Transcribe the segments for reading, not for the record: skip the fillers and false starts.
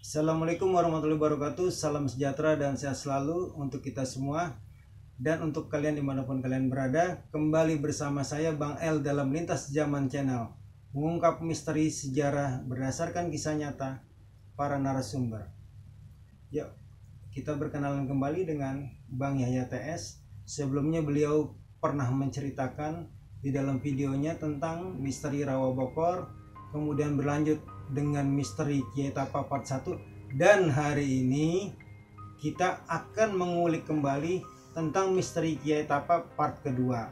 Assalamualaikum warahmatullahi wabarakatuh. Salam sejahtera dan sehat selalu untuk kita semua. Dan untuk kalian dimanapun kalian berada, kembali bersama saya Bang El dalam Lintas Zaman Channel, mengungkap misteri sejarah berdasarkan kisah nyata para narasumber. Yuk, kita berkenalan kembali dengan Bang Yahya TS. Sebelumnya beliau pernah menceritakan di dalam videonya tentang misteri Rawa Bokor, kemudian berlanjut dengan misteri Kiai Tapa part 1, dan hari ini kita akan mengulik kembali tentang misteri Kiai Tapa part kedua.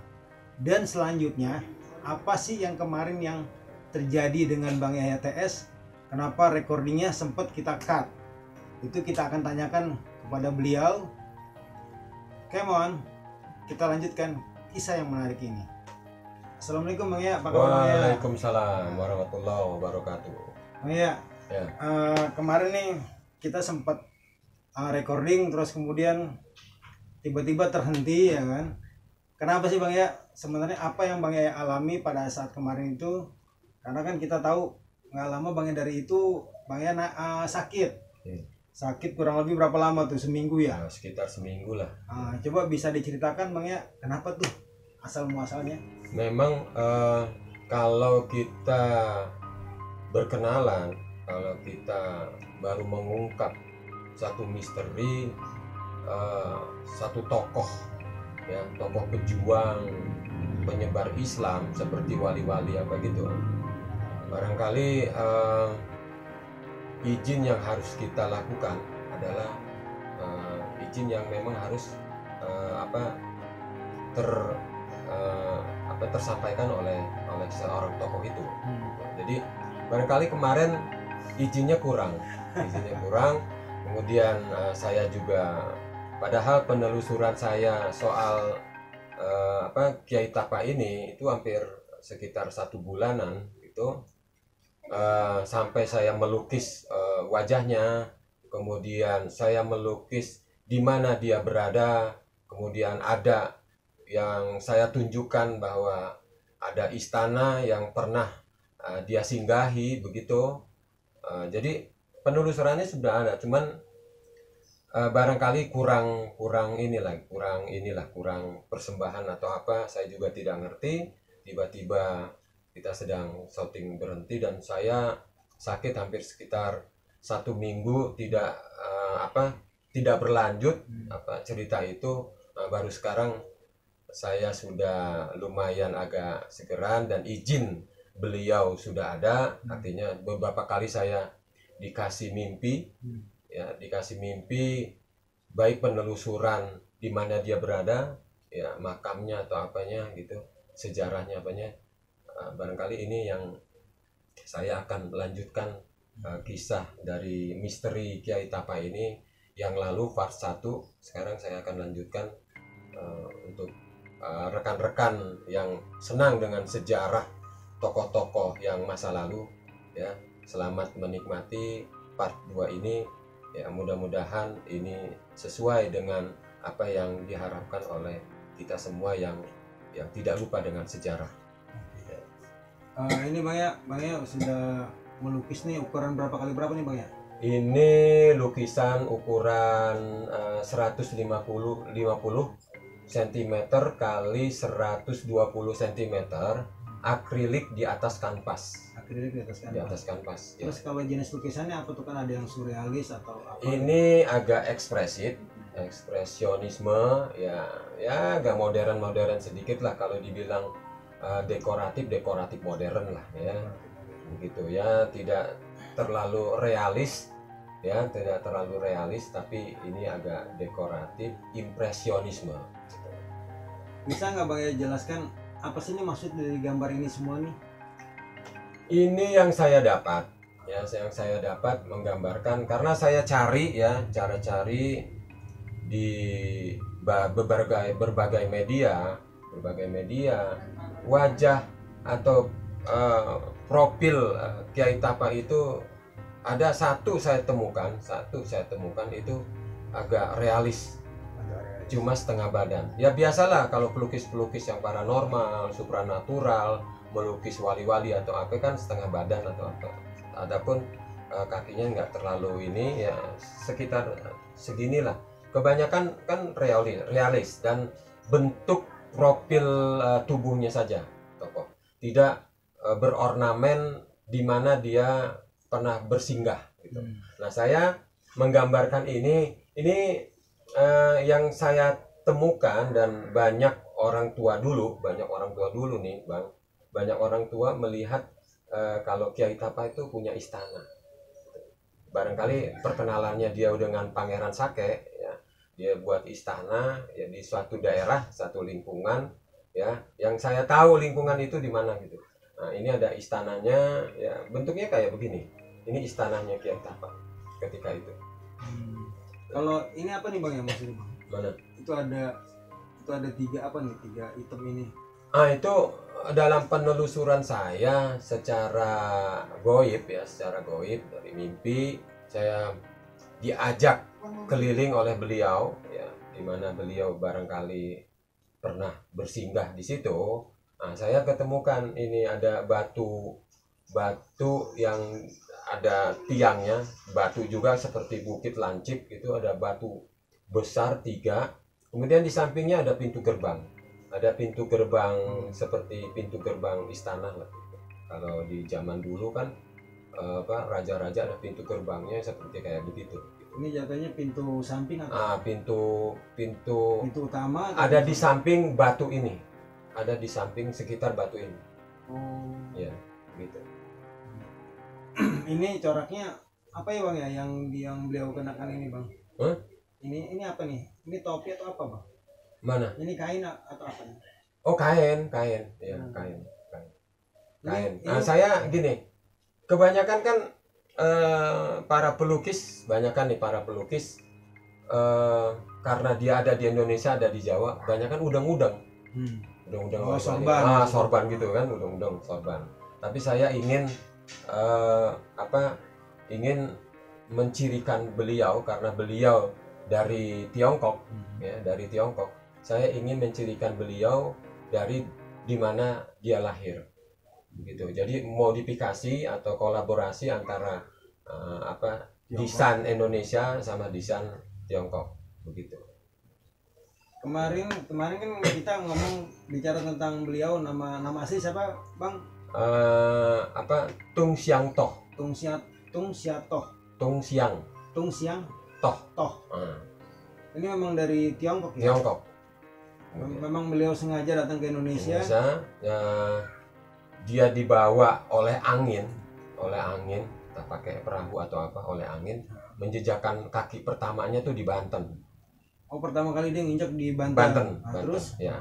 Dan selanjutnya, apa sih yang kemarin yang terjadi dengan Bang Yahya TS? Kenapa recordingnya sempat kita cut? Itu kita akan tanyakan kepada beliau. Come on, kita lanjutkan kisah yang menarik ini. Assalamualaikum Bang Yahya, apa kabar Bang Yahya? Waalaikumsalam warahmatullahi wabarakatuh. Bang Yahya, Ya. kemarin nih kita sempat recording, terus kemudian tiba-tiba terhenti ya kan. Kenapa sih Bang Yahya? Sebenarnya apa yang Bang Yahya alami pada saat kemarin itu? Karena kan kita tahu nggak lama Bang Yahya dari itu Bang Yahya sakit. Sakit kurang lebih berapa lama tuh? Seminggu ya? Nah, sekitar seminggu lah. Coba bisa diceritakan Bang Yahya, kenapa tuh asal muasalnya? Memang kalau kita berkenalan, kalau kita baru mengungkap satu misteri, satu tokoh, ya, tokoh pejuang penyebar Islam seperti wali-wali apa gitu, barangkali izin yang harus kita lakukan adalah izin yang memang harus tersampaikan oleh seorang tokoh itu. Jadi barangkali kemarin izinnya kurang, kemudian saya juga, padahal penelusuran saya soal Kiai Tapa ini itu hampir sekitar 1 bulanan gitu, sampai saya melukis wajahnya, kemudian saya melukis di mana dia berada, kemudian ada yang saya tunjukkan bahwa ada istana yang pernah dia singgahi begitu. Jadi penelusurannya sudah ada, cuman barangkali kurang persembahan atau apa, saya juga tidak ngerti. Tiba-tiba kita sedang syuting berhenti dan saya sakit hampir sekitar 1 minggu, tidak berlanjut cerita itu. Baru sekarang saya sudah lumayan agak segeran dan izin beliau sudah ada. Artinya beberapa kali saya dikasih mimpi, baik penelusuran di mana dia berada, ya, makamnya atau apanya gitu, sejarahnya apanya. Barangkali ini yang saya akan melanjutkan kisah dari misteri Kiai Tapa ini yang lalu part 1. Sekarang saya akan lanjutkan untuk rekan-rekan yang senang dengan sejarah tokoh-tokoh yang masa lalu, ya. Selamat menikmati part 2 ini, ya. Mudah-mudahan ini sesuai dengan apa yang diharapkan oleh kita semua yang tidak lupa dengan sejarah. Ini Bang Yahya sudah melukis nih ukuran berapa kali berapa nih Bang Yahya? Ini lukisan ukuran 150 cm kali 120 cm, akrilik di atas kanvas. Di atas kanvas. Terus kalau jenis lukisannya apa tuh, kan ada yang surrealis atau apa? Ini agak ekspresionisme, ya agak modern sedikit lah. Kalau dibilang dekoratif modern lah, ya. Begitu ya, tidak terlalu realis, tapi ini agak dekoratif, impresionisme. Bisa nggak Bang Yahya jelaskan apa sih ini maksud dari gambar ini semua nih? Ini yang saya dapat, menggambarkan karena saya cari di berbagai media wajah atau profil Kiai Tapa itu ada satu saya temukan itu agak realis, cuma setengah badan. Ya biasalah kalau pelukis-pelukis yang paranormal, supranatural, melukis wali-wali atau apa kan setengah badan atau apa. Adapun kakinya nggak terlalu ini ya, sekitar seginilah. Kebanyakan kan realis dan bentuk profil tubuhnya saja tokoh, tidak berornamen di mana dia pernah bersinggah gitu. Nah, saya menggambarkan ini yang saya temukan, dan banyak orang tua dulu nih Bang, banyak orang tua melihat kalau Kiai Tapa itu punya istana. Barangkali perkenalannya dia dengan Pangeran Sake ya, dia buat istana ya di suatu daerah, satu lingkungan ya, yang saya tahu lingkungan itu di mana gitu. Nah, ini ada istananya ya, bentuknya kayak begini. Ini istananya Kiai Tapa ketika itu. Kalau ini apa nih Bang, yang maksudnya Bang? Mana? Itu ada 3 apa nih, 3 item ini? Itu dalam penelusuran saya secara goib dari mimpi, saya diajak keliling oleh beliau ya, di mana beliau barangkali pernah bersinggah di situ. Nah, saya ketemukan ini ada batu yang ada tiangnya, batu juga seperti Bukit Lancip itu, ada batu besar 3. Kemudian di sampingnya ada pintu gerbang. Ada pintu gerbang seperti pintu gerbang istana lah. Kalau di zaman dulu kan raja-raja ada pintu gerbangnya seperti kayak begitu. Ini jatuhnya pintu samping atau? Pintu Utama ada di samping batu ini. Ada di samping sekitar batu ini. Oh. Ya, gitu. Ini coraknya apa ya Bang ya, yang beliau kenakan ini Bang? Huh? Ini apa nih? Ini topi atau apa Bang? Mana? Ini kain atau apa? Oh, kain. Ya, kain. Nah, saya gini, kebanyakan kan para pelukis karena dia ada di Indonesia, ada di Jawa, banyak kan udang-udang. Sorban gitu kan, udang-udang sorban. Tapi saya ingin ingin mencirikan beliau karena beliau dari Tiongkok ya, dari Tiongkok. Saya ingin mencirikan beliau dari di mana dia lahir. Begitu. Jadi modifikasi atau kolaborasi antara desain Indonesia sama desain Tiongkok begitu. Kemarin kan kita bicara tentang beliau, nama asli siapa Bang? Tung Siang Toh. Tung Siang Toh. Ini memang dari Tiongkok ya? Tiongkok. Memang beliau sengaja datang ke Indonesia ya, dia dibawa oleh angin, tak pakai perahu atau apa, oleh angin, menjejakkan kaki pertamanya tuh di Banten. Oh, pertama kali dia nginjak di Banten. Terus ya.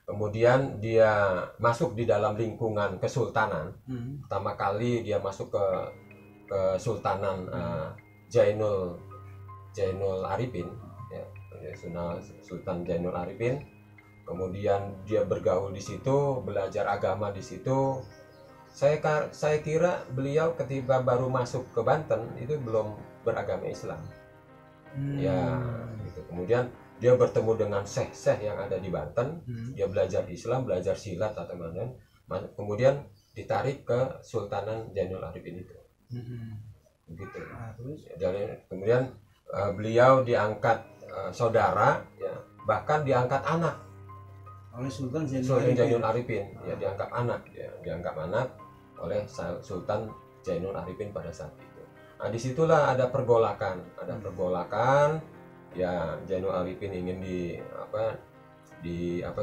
Kemudian dia masuk di dalam lingkungan kesultanan. Pertama kali dia masuk ke Sultanan Jainul Arifin ya, Sultan Jainul Arifin. Kemudian dia bergaul di situ, belajar agama di situ. Saya kira beliau ketika baru masuk ke Banten itu belum beragama Islam. Ya, gitu. Kemudian dia bertemu dengan syekh yang ada di Banten. Dia belajar Islam, belajar silat atau mana. Kemudian ditarik ke Sultanan Jainul Arifin itu. Begitu. Kemudian beliau diangkat saudara, ya, bahkan diangkat anak oleh Sultan Jainul Arifin. Ya, dianggap anak oleh Sultan Jainul Arifin pada saat itu. Nah, disitulah ada pergolakan. Ya, Jainul Arifin ingin di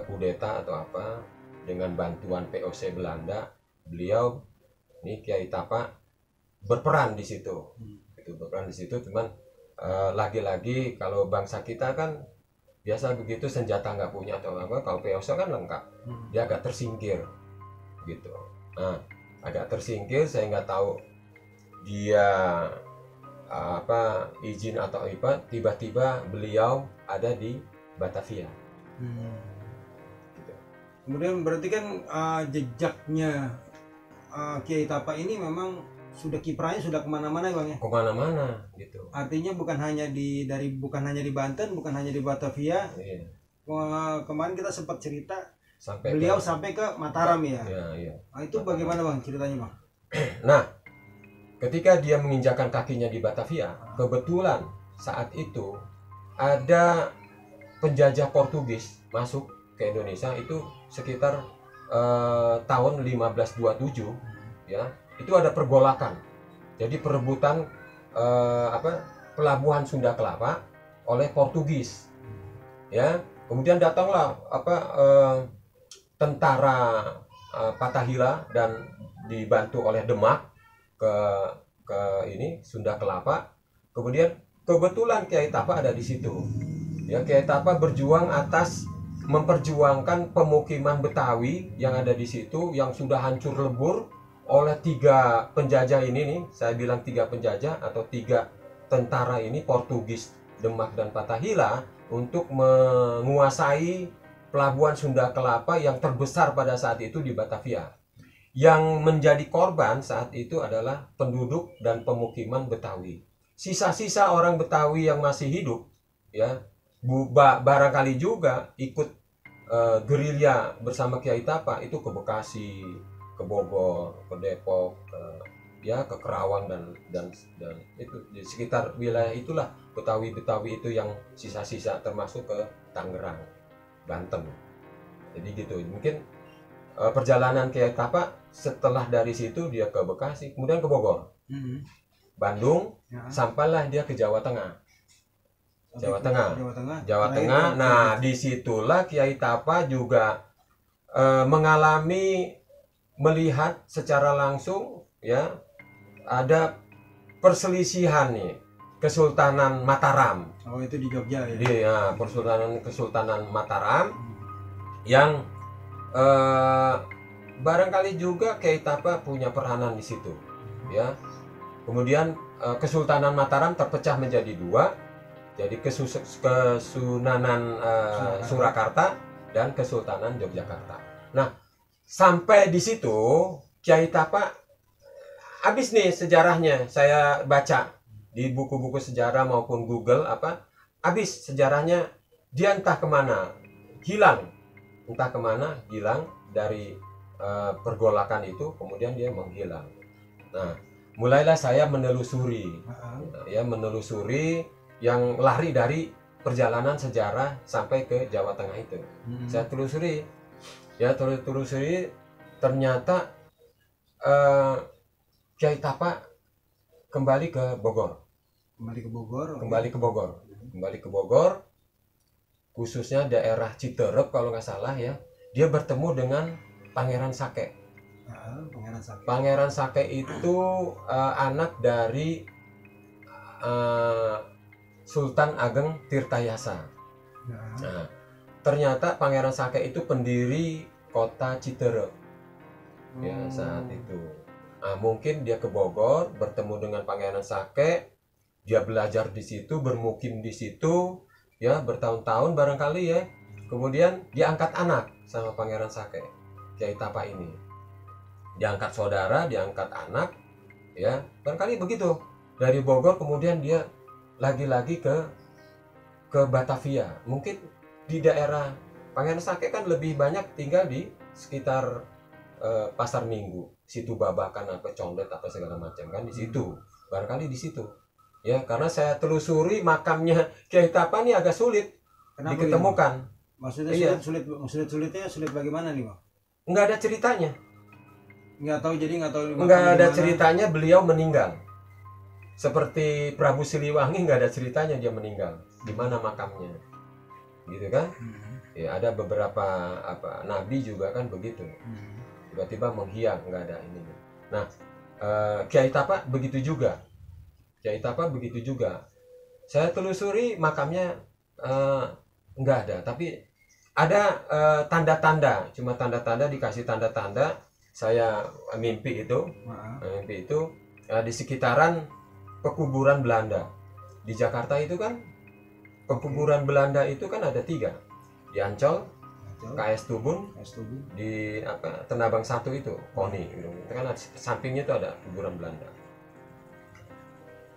kudeta atau apa dengan bantuan POC Belanda. Beliau ini Kiai Tapa berperan di situ. Cuman lagi-lagi kalau bangsa kita kan biasa begitu, senjata nggak punya atau apa, kalau POC kan lengkap. Dia agak tersingkir gitu. Nah, agak tersingkir, saya nggak tahu dia izin atau apa, tiba-tiba beliau ada di Batavia. Gitu. Kemudian berarti kan jejaknya Kiai Tapa ini memang sudah kiprahnya sudah kemana-mana Bang ya? Kemana-mana gitu. Artinya bukan hanya di Banten, bukan hanya di Batavia. Iya. Kemarin kita sempat cerita sampai ke Mataram ya. Iya. Nah, itu bagaimana Bang ceritanya Bang? Nah, ketika dia menginjakan kakinya di Batavia, kebetulan saat itu ada penjajah Portugis masuk ke Indonesia itu sekitar tahun 1527 ya. Itu ada pergolakan. Jadi perebutan pelabuhan Sunda Kelapa oleh Portugis. Ya, kemudian datanglah tentara Fatahillah dan dibantu oleh Demak ke ini Sunda Kelapa. Kemudian kebetulan Kiai Tapa ada di situ. Ya, Kiai Tapa berjuang atas memperjuangkan pemukiman Betawi yang ada di situ yang sudah hancur lebur oleh 3 penjajah ini nih. Saya bilang 3 penjajah atau 3 tentara ini, Portugis, Demak dan Fatahillah, untuk menguasai pelabuhan Sunda Kelapa yang terbesar pada saat itu di Batavia. Yang menjadi korban saat itu adalah penduduk dan pemukiman Betawi. Sisa-sisa orang Betawi yang masih hidup ya, barangkali juga ikut gerilya bersama Kiai Tapa itu ke Bekasi, ke Bogor, ke Depok, ke Kerawang dan itu di sekitar wilayah itulah Betawi itu yang sisa-sisa, termasuk ke Tangerang, Banten. Jadi gitu. Mungkin perjalanan Kiai Tapa setelah dari situ dia ke Bekasi, kemudian ke Bogor, Bandung, sampailah dia ke Jawa Tengah. Jawa Tengah. Nah, disitulah Kiai Tapa juga melihat secara langsung ya ada perselisihan nih Kesultanan Mataram. Oh, itu di Jogja ya? Iya, Kesultanan Mataram yang barangkali juga Kiai Tapa punya peranan di situ ya. Kemudian Kesultanan Mataram terpecah menjadi 2. Jadi Kesunanan Surakarta dan Kesultanan Yogyakarta. Nah, sampai di situ Kiai Tapa habis nih sejarahnya. Saya baca di buku-buku sejarah maupun Google habis sejarahnya. Dia entah kemana, hilang dari pergolakan itu, kemudian dia menghilang. Nah, mulailah saya menelusuri yang lari dari perjalanan sejarah sampai ke Jawa Tengah itu. Saya telusuri, ternyata Kiai Tapa kembali ke Bogor, khususnya daerah Citerep kalau nggak salah ya. Dia bertemu dengan Pangeran Sake. Pangeran Sake itu anak dari Sultan Ageng Tirtayasa. Nah, ternyata Pangeran Sake itu pendiri kota Citerep ya saat itu. Nah, mungkin dia ke Bogor, bertemu dengan Pangeran Sake, dia belajar di situ, bermukim di situ ya bertahun-tahun barangkali ya. Kemudian dia angkat anak sama Pangeran Sake, Kiai Tapa ini. Diangkat saudara, diangkat anak ya, barangkali begitu. Dari Bogor kemudian dia lagi-lagi ke Batavia. Mungkin di daerah Pangeran Sake kan lebih banyak tinggal di sekitar Pasar Minggu, Situ Babakan, Condet segala macam kan di situ. Barangkali di situ. Ya, karena saya telusuri makamnya Kiai Tapa ini agak sulit diketemukan. Maksudnya sulitnya bagaimana nih, Bang? Nggak ada ceritanya. Nggak tahu. Nggak ada ceritanya beliau meninggal. Seperti Prabu Siliwangi nggak ada ceritanya dia meninggal, di mana makamnya, gitu kan? Ya, ada beberapa nabi juga kan begitu, tiba-tiba menghilang, nggak ada ini. Nah, Kiai Tapa begitu juga. Saya telusuri makamnya nggak ada, tapi ada tanda-tanda, cuma tanda-tanda, dikasih tanda-tanda. Saya mimpi itu di sekitaran pekuburan Belanda di Jakarta itu kan. Pekuburan Belanda itu kan ada 3 di Ancol, KS Tubun, di Tenabang 1 itu Koni gitu. Itu kan sampingnya itu ada kuburan Belanda.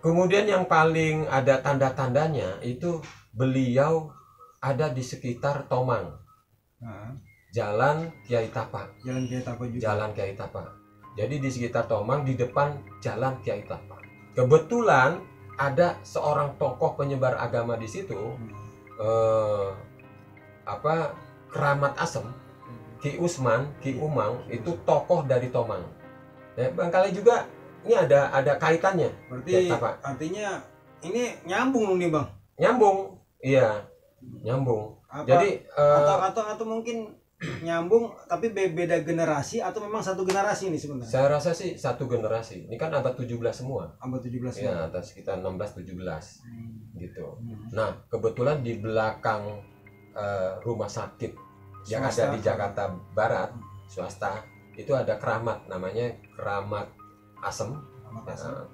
Kemudian yang paling ada tanda-tandanya itu beliau ada di sekitar Tomang, Jalan Kiai Tapa. Jadi di sekitar Tomang di depan Jalan Kiai Tapa. Kebetulan ada seorang tokoh penyebar agama di situ, Keramat Asem, Ki Usman, Ki Umang itu tokoh dari Tomang. Ya, barangkali juga ini ada kaitannya. Berarti artinya ini nyambung nih Bang. Nyambung, iya, nyambung. Jadi atau mungkin nyambung tapi beda generasi atau memang satu generasi ini sebenarnya? Saya rasa sih satu generasi. Ini kan abad 17 semua. Abad 17 ya, atas sekitar 16-17 gitu. Nah, kebetulan di belakang rumah sakit yang ada di Jakarta Barat, swasta, itu ada keramat, namanya Keramat Asem.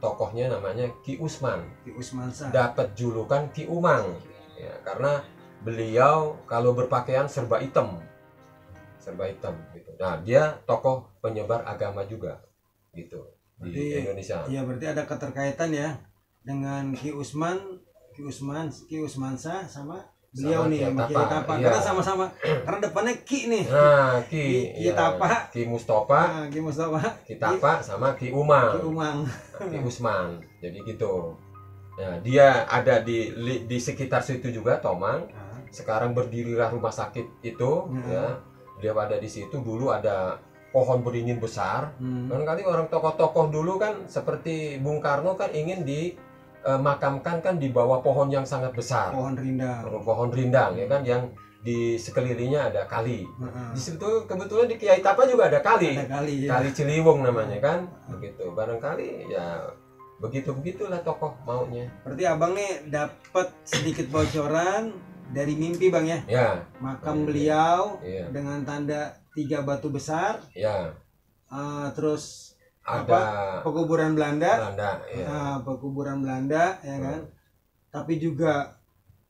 Tokohnya namanya Ki Usman. Ki Usman dapat julukan Ki Umang ya, karena beliau kalau berpakaian serba hitam gitu. Nah, dia tokoh penyebar agama juga gitu di Indonesia. Iya, berarti ada keterkaitan ya dengan Ki Usmansa sama beliau nih, sama Kiai Tapa. Iya. Karena sama-sama, karena depannya Ki nih. Nah, Ki Tapa, Ki Mustafa, Ki Tapa sama Ki Umang. Ki Usman. Jadi gitu. Nah, dia ada di sekitar situ juga Tomang. Sekarang berdirilah rumah sakit itu ya. Dia ada di situ. Dulu ada pohon beringin besar. Barangkali orang tokoh-tokoh dulu kan seperti Bung Karno kan ingin dimakamkan kan di bawah pohon yang sangat besar. Pohon rindang ya kan, yang di sekelilingnya ada kali. Di situ kebetulan di Kiai Tapa juga ada kali. Kali Ciliwung namanya kan. Begitu. Barangkali ya begitulah tokoh maunya. Berarti Abang nih dapat sedikit bocoran dari mimpi Bang ya? Ya. Makam beliau dengan tanda 3 batu besar. Ya. Terus ada pekuburan Belanda. Ya. Pekuburan Belanda ya kan. Tapi juga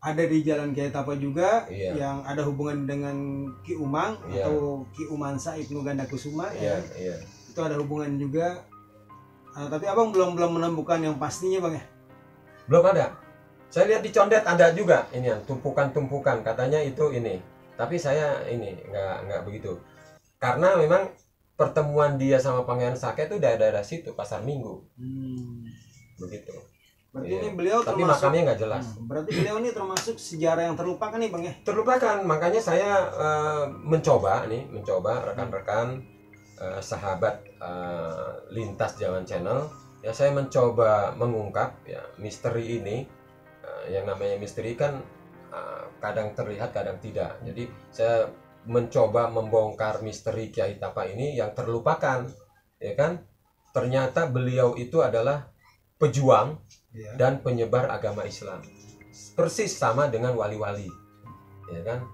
ada di Jalan Kiai Tapa juga yang ada hubungan dengan Ki Umang atau Ki Umansa Ibnu Gandakusuma ya. Itu ada hubungan juga. Tapi Abang belum menemukan yang pastinya Bang ya? Belum ada. Saya lihat di Condet ada juga ini yang tumpukan katanya itu ini. Tapi saya ini nggak begitu. Karena memang pertemuan dia sama Pangeran Saka itu daerah situ Pasar Minggu. Begitu. Berarti ini beliau tapi makamnya nggak jelas. Berarti beliau ini termasuk sejarah yang terlupakan nih Bang ya? Terlupakan, makanya saya mencoba rekan-rekan sahabat Lintas Zaman Channel ya, saya mencoba mengungkap ya misteri ini. Yang namanya misteri kan kadang terlihat kadang tidak. Jadi saya mencoba membongkar misteri Kiai Tapa ini yang terlupakan ya kan. Ternyata beliau itu adalah pejuang dan penyebar agama Islam, persis sama dengan wali-wali ya kan,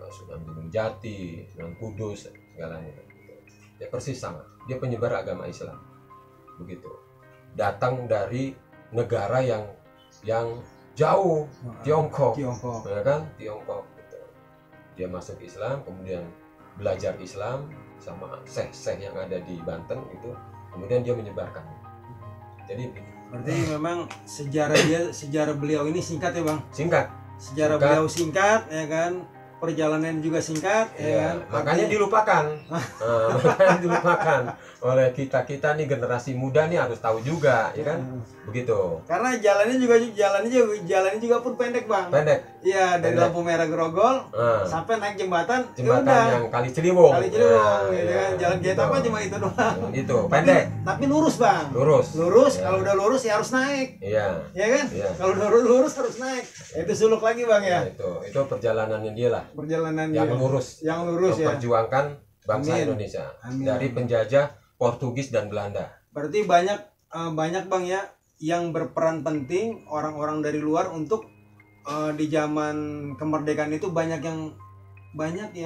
Sunan Gunung Jati, Sunan Kudus segalanya ya, persis sama. Dia penyebar agama Islam begitu, datang dari negara yang jauh, Tiongkok ya kan, Tiongkok gitu. Dia masuk Islam, kemudian belajar Islam sama syekh yang ada di Banten itu, kemudian dia menyebarkan. Jadi berarti memang sejarah beliau ini singkat ya Bang? Singkat. Beliau singkat ya kan, perjalanan juga singkat ya kan? Makanya dilupakan. Dilupakan oleh kita nih, generasi muda nih harus tahu juga ya kan, begitu. Karena jalannya juga pun pendek Bang. Pendek. Iya, dari lampu merah Grogol sampai naik jembatan yang Kali Ciliwung. Gitu kan. Jalan Kiai Tapa cuma itu doang. Itu pendek. Tapi lurus Bang. Lurus. Ya. Kalau udah lurus ya harus naik. Iya. Ya kan? Ya. Kalau udah lurus harus naik. Itu suluk lagi Bang ya. Itu perjalanannya dia lah. Yang lurus ya. Memperjuangkan bangsa Indonesia dari penjajah Portugis dan Belanda. Berarti banyak Bang ya yang berperan penting, orang-orang dari luar untuk di zaman kemerdekaan itu banyak yang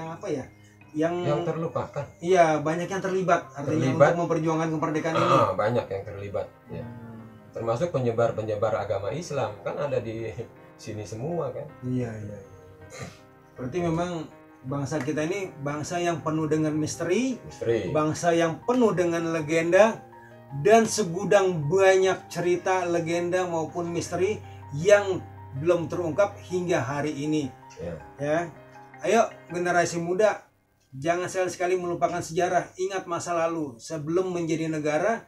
apa ya? Yang terlupakan. Iya, banyak yang terlibat artinya untuk memperjuangkan kemerdekaan ini. Banyak yang terlibat ya. Termasuk penyebar agama Islam kan ada di sini semua kan. Iya. Berarti memang bangsa kita ini bangsa yang penuh dengan misteri, bangsa yang penuh dengan legenda, dan segudang banyak cerita, legenda maupun misteri yang belum terungkap hingga hari ini. Ya, ayo generasi muda, Jangan sekali-sekali melupakan sejarah. Ingat masa lalu. Sebelum menjadi negara,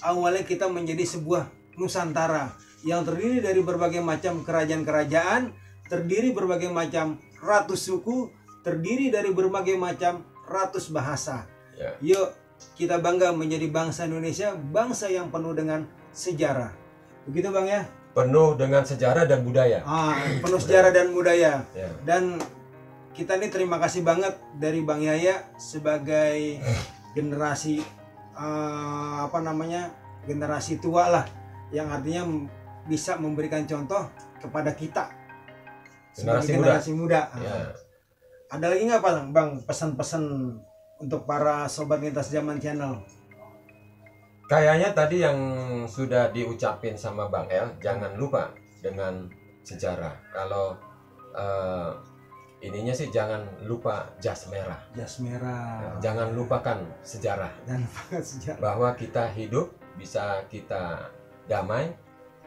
awalnya kita menjadi sebuah Nusantara yang terdiri dari berbagai macam kerajaan-kerajaan, terdiri berbagai macam ratus suku, terdiri dari berbagai macam ratus bahasa. Ya. Yuk kita bangga menjadi bangsa Indonesia, bangsa yang penuh dengan sejarah. Begitu Bang ya? Penuh dengan sejarah dan budaya. Penuh sejarah dan budaya. Ya. Dan kita nih terima kasih banget dari Bang Yaya sebagai generasi generasi tua lah, yang artinya bisa memberikan contoh kepada kita sebagai generasi muda. Ya. Ada lagi nggak Bang pesan-pesan untuk para sobat Lintas Zaman Channel? Kayaknya tadi yang sudah diucapin sama Bang El, jangan lupa dengan sejarah. Kalau ininya sih jangan lupa jas merah. Jas merah. Jangan lupakan sejarah. Dan sejarah. Bahwa kita hidup, bisa kita damai,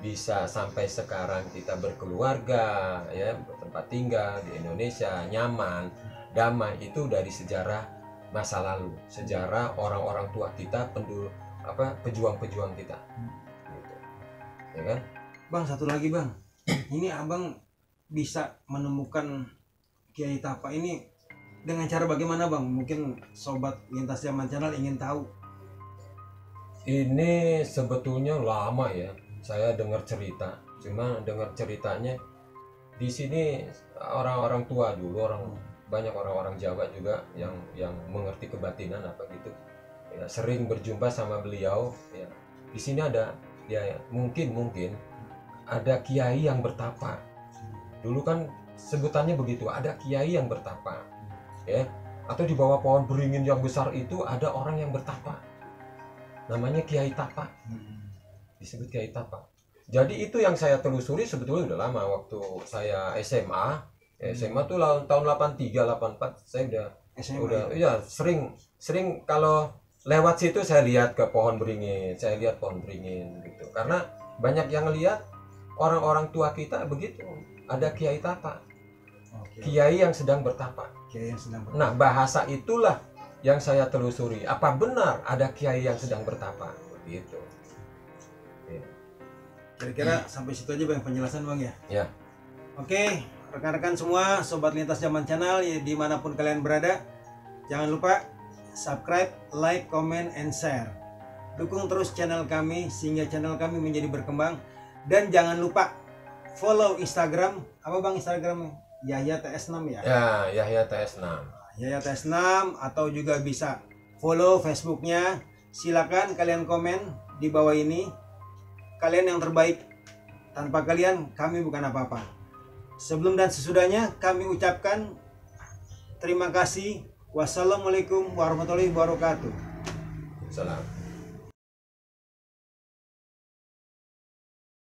bisa sampai sekarang kita berkeluarga, ya, bertempat tinggal di Indonesia, nyaman, damai, itu dari sejarah masa lalu, sejarah orang-orang tua kita, pejuang-pejuang kita. Gitu. Ya kan? Bang, satu lagi Bang. Ini Abang bisa menemukan Kiai Tapa ini dengan cara bagaimana Bang? Mungkin sobat Lintas Zaman Channel ingin tahu. Ini sebetulnya lama ya, saya dengar cerita. Cuma dengar ceritanya di sini orang-orang tua dulu, banyak orang-orang Jawa juga yang mengerti kebatinan apa gitu. Ya, sering berjumpa sama beliau. Ya. Di sini ada ya mungkin ada kiai yang bertapa. Dulu kan sebutannya begitu, ada kiai yang bertapa, ya, atau di bawah pohon beringin yang besar itu ada orang yang bertapa, namanya Kiai Tapa, disebut Kiai Tapa. Jadi itu yang saya telusuri sebetulnya udah lama, waktu saya SMA tuh tahun 83 84 saya udah ya sering kalau lewat situ saya lihat ke pohon beringin, gitu, karena banyak yang lihat orang-orang tua kita begitu, ada Kiai Tapa. Kiai yang sedang bertapa. Nah, bahasa itulah yang saya telusuri. Apa benar ada kiai yang sedang bertapa? Begitu. Ya. Kira-kira sampai situ aja Bang penjelasan Bang ya. Ya. Oke, rekan-rekan semua, sobat Lintas Zaman Channel, ya, dimanapun kalian berada, jangan lupa subscribe, like, comment, and share. Dukung terus channel kami sehingga channel kami menjadi berkembang, dan jangan lupa follow Instagram. Apa Bang Instagramnya? Yahya TS6 ya? Ya, Yahya TS6. Yahya TS6, atau juga bisa follow Facebooknya. Silakan kalian komen di bawah ini. Kalian yang terbaik. Tanpa kalian kami bukan apa-apa. Sebelum dan sesudahnya kami ucapkan terima kasih. Wassalamualaikum warahmatullahi wabarakatuh. Salam.